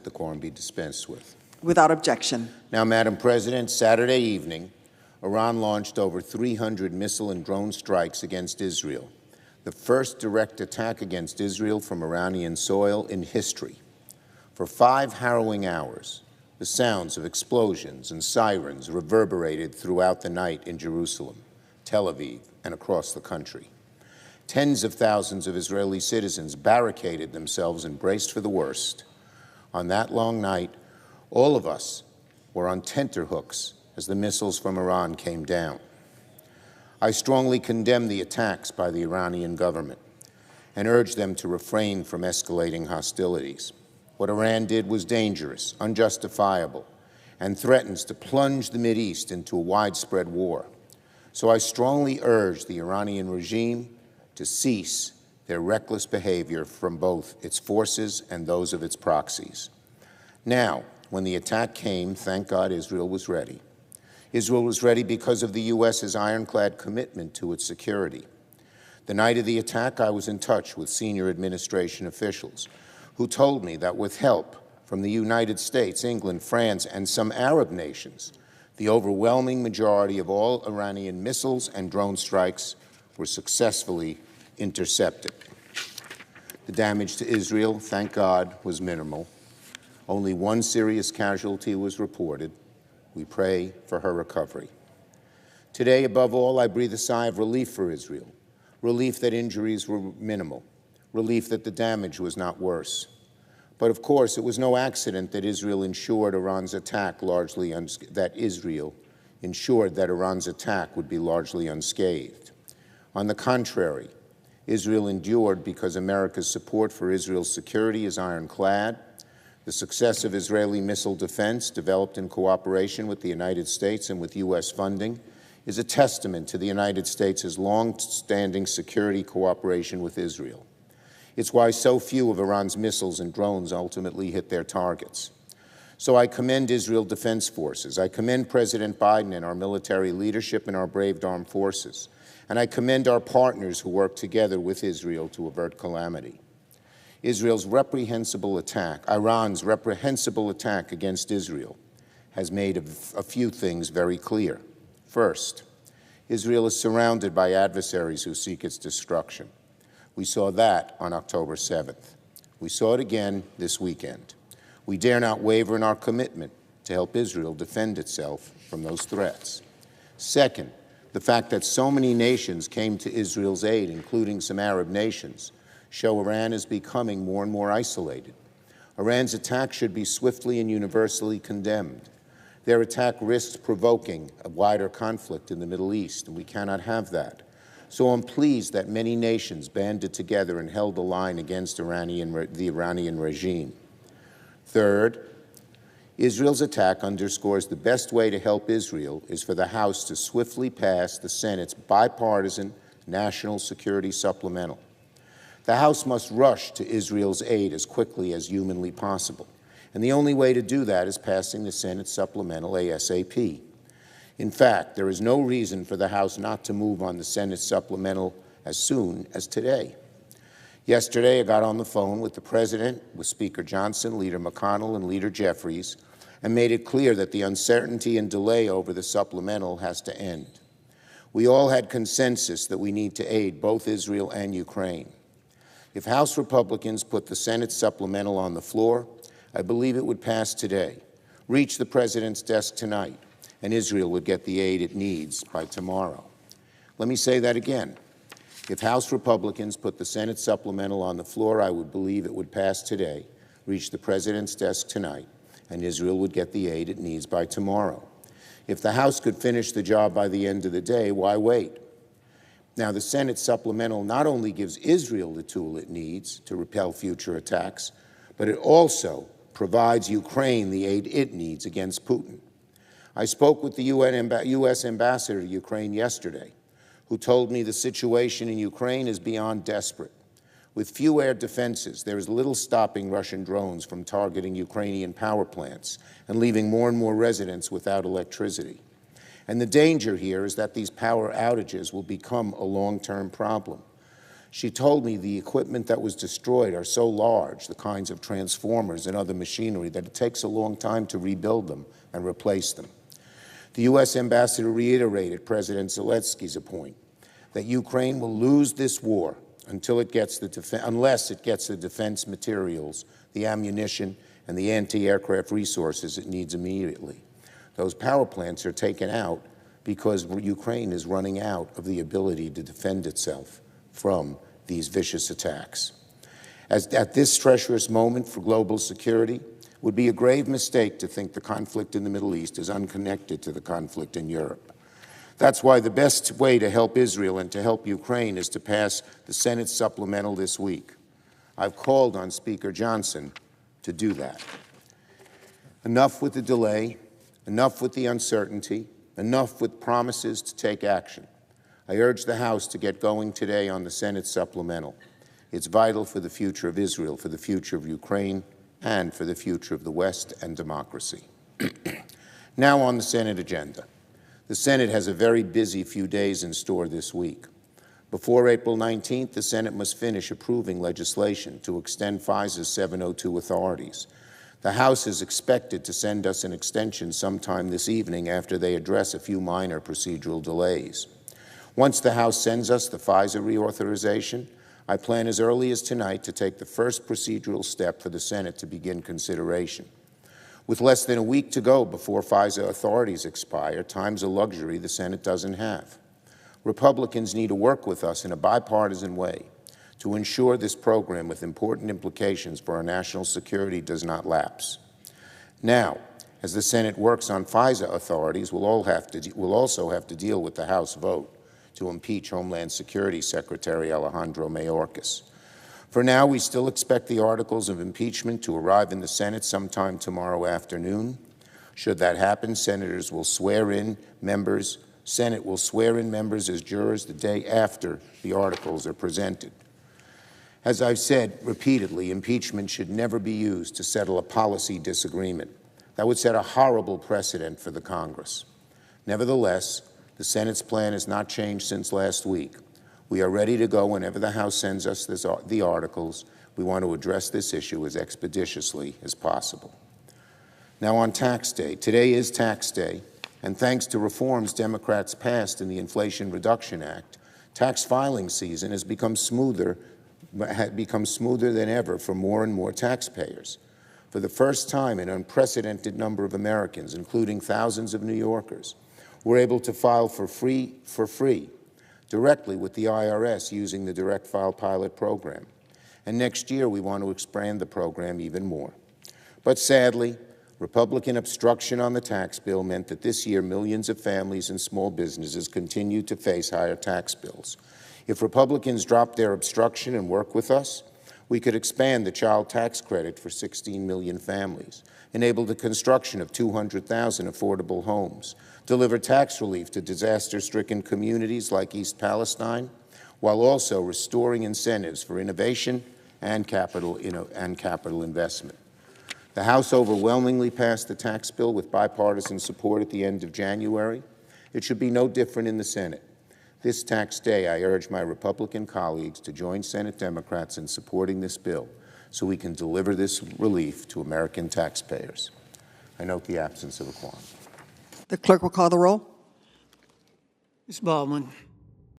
The quorum be dispensed with. Without objection. Now, Madam President, Saturday evening, Iran launched over 300 missile and drone strikes against Israel, the first direct attack against Israel from Iranian soil in history. For 5 harrowing hours, the sounds of explosions and sirens reverberated throughout the night in Jerusalem, Tel Aviv, and across the country. Tens of thousands of Israeli citizens barricaded themselves and braced for the worst. On that long night, all of us were on tenterhooks as the missiles from Iran came down. I strongly condemn the attacks by the Iranian government and urge them to refrain from escalating hostilities. What Iran did was dangerous, unjustifiable, and threatens to plunge the Mideast into a widespread war. So I strongly urge the Iranian regime to cease their reckless behavior from both its forces and those of its proxies. Now, when the attack came, thank God Israel was ready. Israel was ready because of the U.S.'s ironclad commitment to its security. The night of the attack, I was in touch with senior administration officials who told me that with help from the United States, England, France, and some Arab nations, the overwhelming majority of all Iranian missiles and drone strikes were successfully intercepted. The damage to Israel, thank God, was minimal. Only 1 serious casualty was reported. We pray for her recovery. Today, above all, I breathe a sigh of relief for Israel, relief that injuries were minimal, relief that the damage was not worse. But of course, it was no accident that Israel ensured that Iran's attack would be largely unscathed. On the contrary, Israel endured because America's support for Israel's security is ironclad. The success of Israeli missile defense, developed in cooperation with the United States and with U.S. funding, is a testament to the United States' long-standing security cooperation with Israel. It's why so few of Iran's missiles and drones ultimately hit their targets. So I commend Israel Defense Forces. I commend President Biden and our military leadership and our brave armed forces. And I commend our partners who work together with Israel to avert calamity. Iran's reprehensible attack against Israel has made a few things very clear. First, Israel is surrounded by adversaries who seek its destruction. We saw that on October 7th. We saw it again this weekend. We dare not waver in our commitment to help Israel defend itself from those threats. Second, the fact that so many nations came to Israel's aid, including some Arab nations, show Iran is becoming more and more isolated. Iran's attack should be swiftly and universally condemned. Their attack risks provoking a wider conflict in the Middle East, and we cannot have that. So I'm pleased that many nations banded together and held the line against the Iranian regime. Third, Israel's attack underscores the best way to help Israel is for the House to swiftly pass the Senate's bipartisan National Security Supplemental. The House must rush to Israel's aid as quickly as humanly possible, and the only way to do that is passing the Senate supplemental ASAP. In fact, there is no reason for the House not to move on the Senate supplemental as soon as today. Yesterday, I got on the phone with the President, with Speaker Johnson, Leader McConnell, and Leader Jeffries, and made it clear that the uncertainty and delay over the supplemental has to end. We all had consensus that we need to aid both Israel and Ukraine. If House Republicans put the Senate supplemental on the floor, I believe it would pass today, reach the President's desk tonight, and Israel would get the aid it needs by tomorrow. Let me say that again. If House Republicans put the Senate supplemental on the floor, I would believe it would pass today, reach the President's desk tonight, and Israel would get the aid it needs by tomorrow. If the House could finish the job by the end of the day, why wait? Now, the Senate supplemental not only gives Israel the tool it needs to repel future attacks, but it also provides Ukraine the aid it needs against Putin. I spoke with the U.S. ambassador to Ukraine yesterday, who told me the situation in Ukraine is beyond desperate. With few air defenses, there is little stopping Russian drones from targeting Ukrainian power plants and leaving more and more residents without electricity. And the danger here is that these power outages will become a long-term problem. She told me the equipment that was destroyed are so large, the kinds of transformers and other machinery, that it takes a long time to rebuild them and replace them. The U.S. ambassador reiterated President Zelensky's point that Ukraine will lose this war unless it gets the defense materials, the ammunition, and the anti-aircraft resources it needs immediately. Those power plants are taken out because Ukraine is running out of the ability to defend itself from these vicious attacks. At this treacherous moment for global security, it would be a grave mistake to think the conflict in the Middle East is unconnected to the conflict in Europe. That's why the best way to help Israel and to help Ukraine is to pass the Senate supplemental this week. I've called on Speaker Johnson to do that. Enough with the delay, enough with the uncertainty, enough with promises to take action. I urge the House to get going today on the Senate supplemental. It's vital for the future of Israel, for the future of Ukraine, and for the future of the West and democracy. Now on the Senate agenda. The Senate has a very busy few days in store this week. Before April 19th, the Senate must finish approving legislation to extend FISA's 702 authorities. The House is expected to send us an extension sometime this evening after they address a few minor procedural delays. Once the House sends us the FISA reauthorization, I plan as early as tonight to take the first procedural step for the Senate to begin consideration. With less than a week to go before FISA authorities expire, time's a luxury the Senate doesn't have. Republicans need to work with us in a bipartisan way to ensure this program with important implications for our national security does not lapse. Now, as the Senate works on FISA authorities, we'll also have to deal with the House vote to impeach Homeland Security Secretary Alejandro Mayorkas. For now, we still expect the articles of impeachment to arrive in the Senate sometime tomorrow afternoon. Should that happen, Senate will swear in members as jurors the day after the articles are presented. As I've said repeatedly, impeachment should never be used to settle a policy disagreement. That would set a horrible precedent for the Congress. Nevertheless, the Senate's plan has not changed since last week. We are ready to go whenever the House sends us the articles. We want to address this issue as expeditiously as possible. Now on tax day. Today is tax day, and thanks to reforms Democrats passed in the Inflation Reduction Act, tax filing season has become smoother than ever for more and more taxpayers. For the first time, an unprecedented number of Americans, including thousands of New Yorkers, were able to file for free directly with the IRS using the Direct File Pilot program. And next year, we want to expand the program even more. But sadly, Republican obstruction on the tax bill meant that this year millions of families and small businesses continue to face higher tax bills. If Republicans drop their obstruction and work with us, we could expand the child tax credit for 16 million families, enable the construction of 200,000 affordable homes, deliver tax relief to disaster-stricken communities like East Palestine, while also restoring incentives for innovation and capital investment. The House overwhelmingly passed the tax bill with bipartisan support at the end of January. It should be no different in the Senate. This tax day, I urge my Republican colleagues to join Senate Democrats in supporting this bill so we can deliver this relief to American taxpayers. I note the absence of a quorum. The clerk will call the roll. Ms. Baldwin.